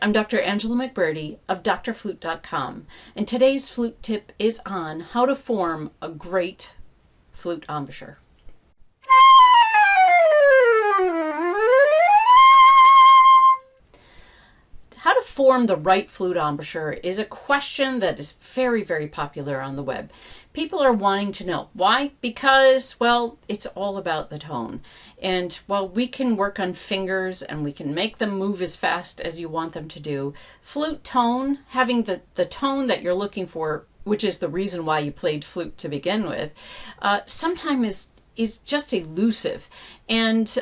I'm Dr. Angela McBurdy of DoctorFlute.com, and today's flute tip is on how to form a great flute embouchure. How to form the right flute embouchure is a question that is very, very popular on the web. People are wanting to know. Why? Because, well, it's all about the tone. And while we can work on fingers and we can make them move as fast as you want them to do, flute tone, having the tone that you're looking for, which is the reason why you played flute to begin with, sometimes is just elusive. And,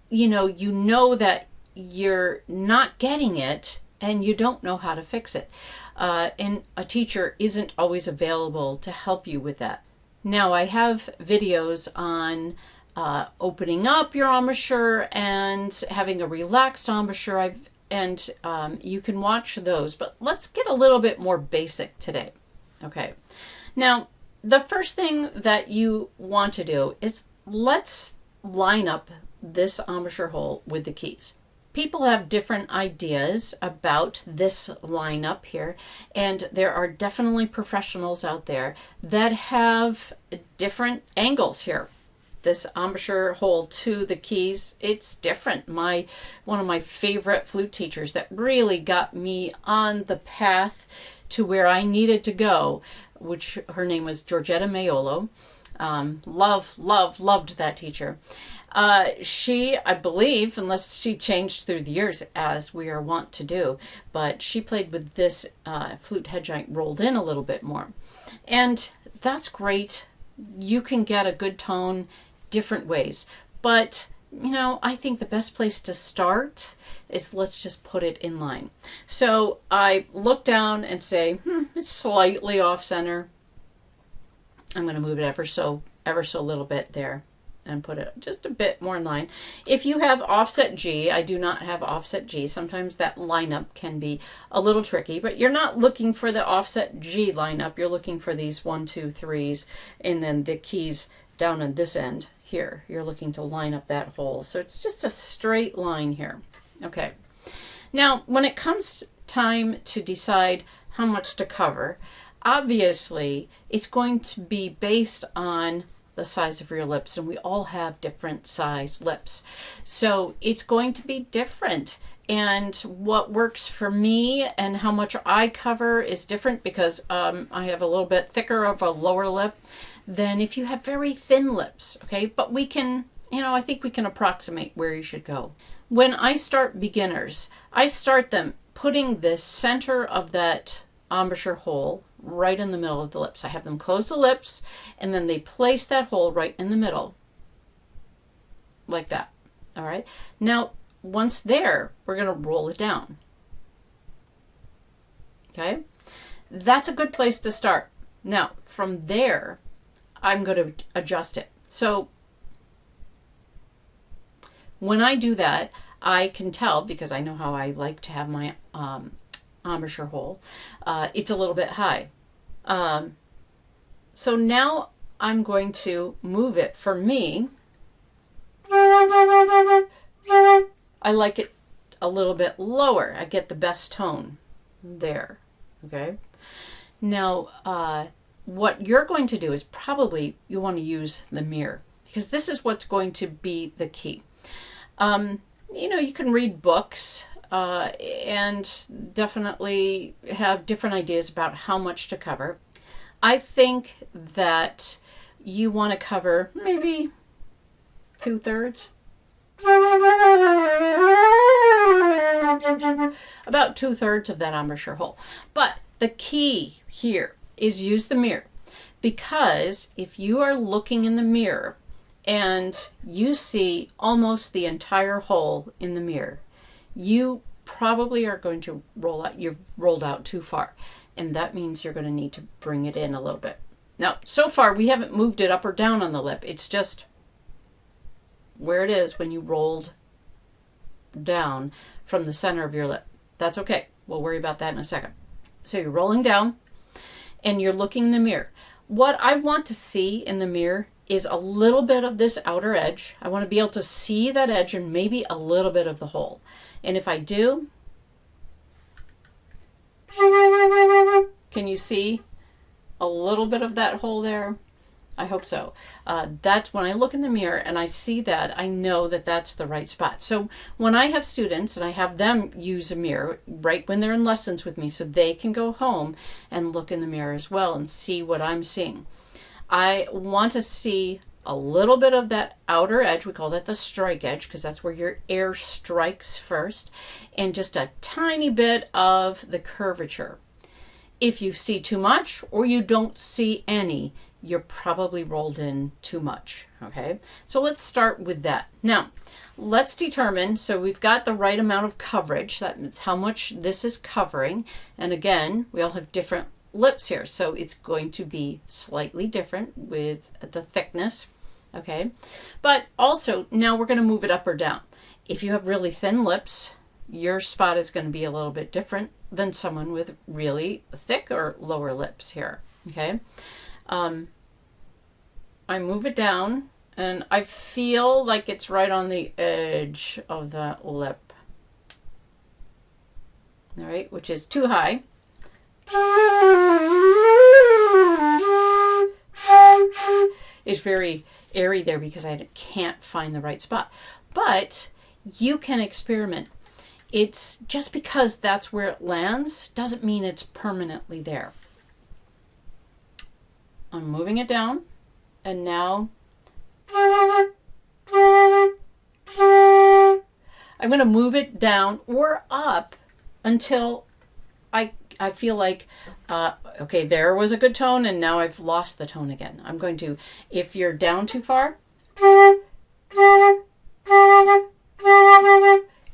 you know that you're not getting it and you don't know how to fix it. And a teacher isn't always available to help you with that. Now, I have videos on opening up your embouchure and having a relaxed embouchure, and you can watch those, but let's get a little bit more basic today. Okay. Now, the first thing that you want to do is let's line up this embouchure hole with the keys. People have different ideas about this lineup here, and there are definitely professionals out there that have different angles here. This embouchure hole to the keys, it's different. One of my favorite flute teachers that really got me on the path to where I needed to go, which her name was Georgetta Maiolo. Loved that teacher. She, I believe, unless she changed through the years as we are wont to do, but she played with this flute head joint rolled in a little bit more. And that's great. You can get a good tone different ways. But, I think the best place to start is let's just put it in line. So I look down and say, it's slightly off center. I'm going to move it ever so little bit there and put it just a bit more in line. If you have offset G, I do not have offset G. Sometimes that lineup can be a little tricky, but you're not looking for the offset G lineup. You're looking for these 1, 2, 3s, and then the keys down on this end here. You're looking to line up that hole. So it's just a straight line here. Okay. Now, when it comes time to decide how much to cover, obviously, it's going to be based on the size of your lips, and we all have different size lips. So it's going to be different. And what works for me and how much I cover is different because I have a little bit thicker of a lower lip than if you have very thin lips, okay? But we can, I think we can approximate where you should go. When I start beginners, I start them putting the center of that embouchure hole right in the middle of the lips. I have them close the lips and then they place that hole right in the middle like that. All right. Now, once there, we're going to roll it down. Okay. That's a good place to start. Now, from there, I'm going to adjust it. So when I do that, I can tell because I know how I like to have my embouchure hole. It's a little bit high. So now I'm going to move it. For me, I like it a little bit lower. I get the best tone there. Okay. Now, what you're going to do is probably you want to use the mirror because this is what's going to be the key. You can read books and definitely have different ideas about how much to cover. I think that you want to cover maybe 2/3. About 2/3 of that embouchure hole. But the key here is use the mirror, because if you are looking in the mirror and you see almost the entire hole in the mirror, you probably are going to you've rolled out too far. And that means you're going to need to bring it in a little bit. Now, so far, we haven't moved it up or down on the lip. It's just where it is when you rolled down from the center of your lip. That's okay. We'll worry about that in a second. So you're rolling down and you're looking in the mirror. What I want to see in the mirror is a little bit of this outer edge. I want to be able to see that edge and maybe a little bit of the hole. And if I do, Can you see a little bit of that hole there? I hope so. That's when I look in the mirror and I see that, I know that that's the right spot. So when I have students and I have them use a mirror right when they're in lessons with me, so they can go home and look in the mirror as well and see what I'm seeing. I want to see a little bit of that outer edge. We call that the strike edge because that's where your air strikes first, and just a tiny bit of the curvature. If you see too much or you don't see any, you're probably rolled in too much. Okay, so let's start with that. Now let's determine, so we've got the right amount of coverage, that's how much this is covering, and again we all have different lips here, so it's going to be slightly different with the thickness. Okay, but also now we're going to move it up or down. If you have really thin lips, your spot is going to be a little bit different than someone with really thick or lower lips here. Okay, I move it down and I feel like it's right on the edge of that lip. All right, which is too high. It's very airy there because I can't find the right spot. But you can experiment. It's just because that's where it lands doesn't mean it's permanently there. I'm moving it down, and now I'm going to move it down or up until I feel like, okay, there was a good tone, and now I've lost the tone again. I'm going to, if you're down too far,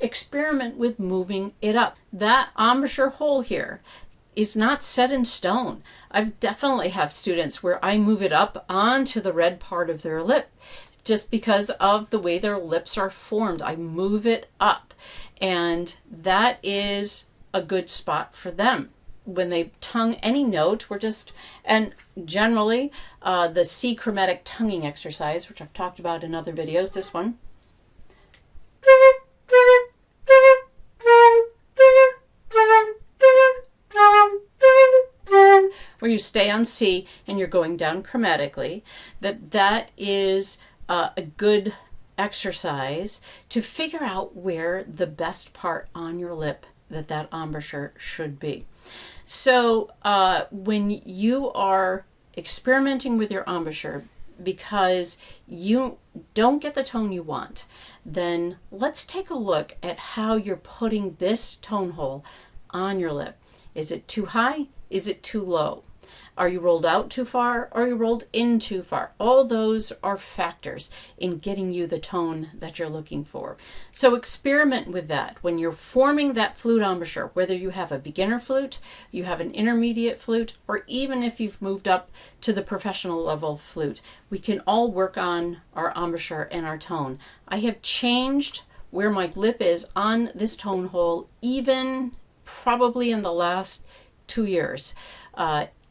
experiment with moving it up. That embouchure hole here is not set in stone. I've definitely have students where I move it up onto the red part of their lip just because of the way their lips are formed. I move it up, and that is a good spot for them. When they tongue any note, we're just, and generally the C chromatic tonguing exercise, which I've talked about in other videos, this one, where you stay on C and you're going down chromatically, that is a good exercise to figure out where the best part on your lip that embouchure should be. So when you are experimenting with your embouchure because you don't get the tone you want, then let's take a look at how you're putting this tone hole on your lip. Is it too high? Is it too low? Are you rolled out too far? Or are you rolled in too far? All those are factors in getting you the tone that you're looking for. So experiment with that. When you're forming that flute embouchure, whether you have a beginner flute, you have an intermediate flute, or even if you've moved up to the professional level flute, we can all work on our embouchure and our tone. I have changed where my lip is on this tone hole even probably in the last 2 years.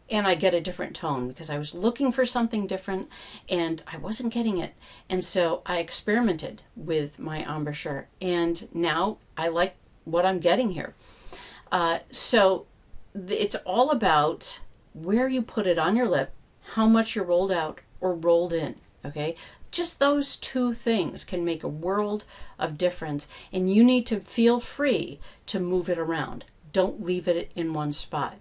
And I get a different tone because I was looking for something different and I wasn't getting it. And so I experimented with my embouchure and now I like what I'm getting here. So it's all about where you put it on your lip, how much you're rolled out or rolled in, okay? Just those two things can make a world of difference, and you need to feel free to move it around. Don't leave it in one spot.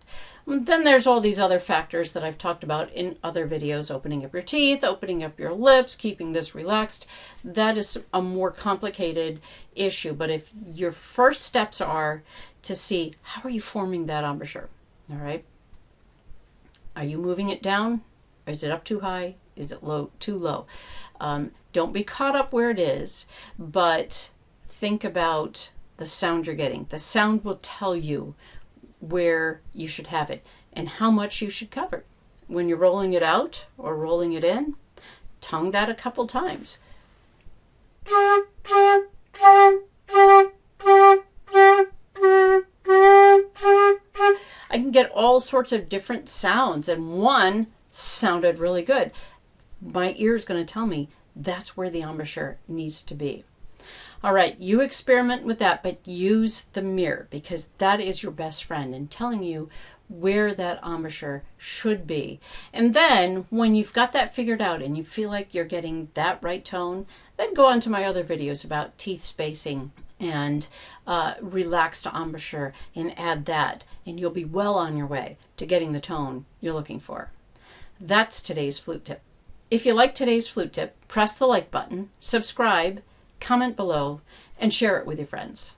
Then there's all these other factors that I've talked about in other videos, opening up your teeth, opening up your lips, keeping this relaxed. That is a more complicated issue, but if your first steps are to see how are you forming that embouchure, all right? Are you moving it down? Is it up too high? Is it low? Too low? Don't be caught up where it is, but think about the sound you're getting. The sound will tell you where you should have it and how much you should cover. When you're rolling it out or rolling it in, tongue that a couple times. I can get all sorts of different sounds, and one sounded really good. My ear is going to tell me that's where the embouchure needs to be. All right, you experiment with that, but use the mirror because that is your best friend in telling you where that embouchure should be. And then when you've got that figured out and you feel like you're getting that right tone, then go on to my other videos about teeth spacing and relaxed embouchure and add that, and you'll be well on your way to getting the tone you're looking for. That's today's flute tip. If you like today's flute tip, press the like button, subscribe, comment below, and share it with your friends.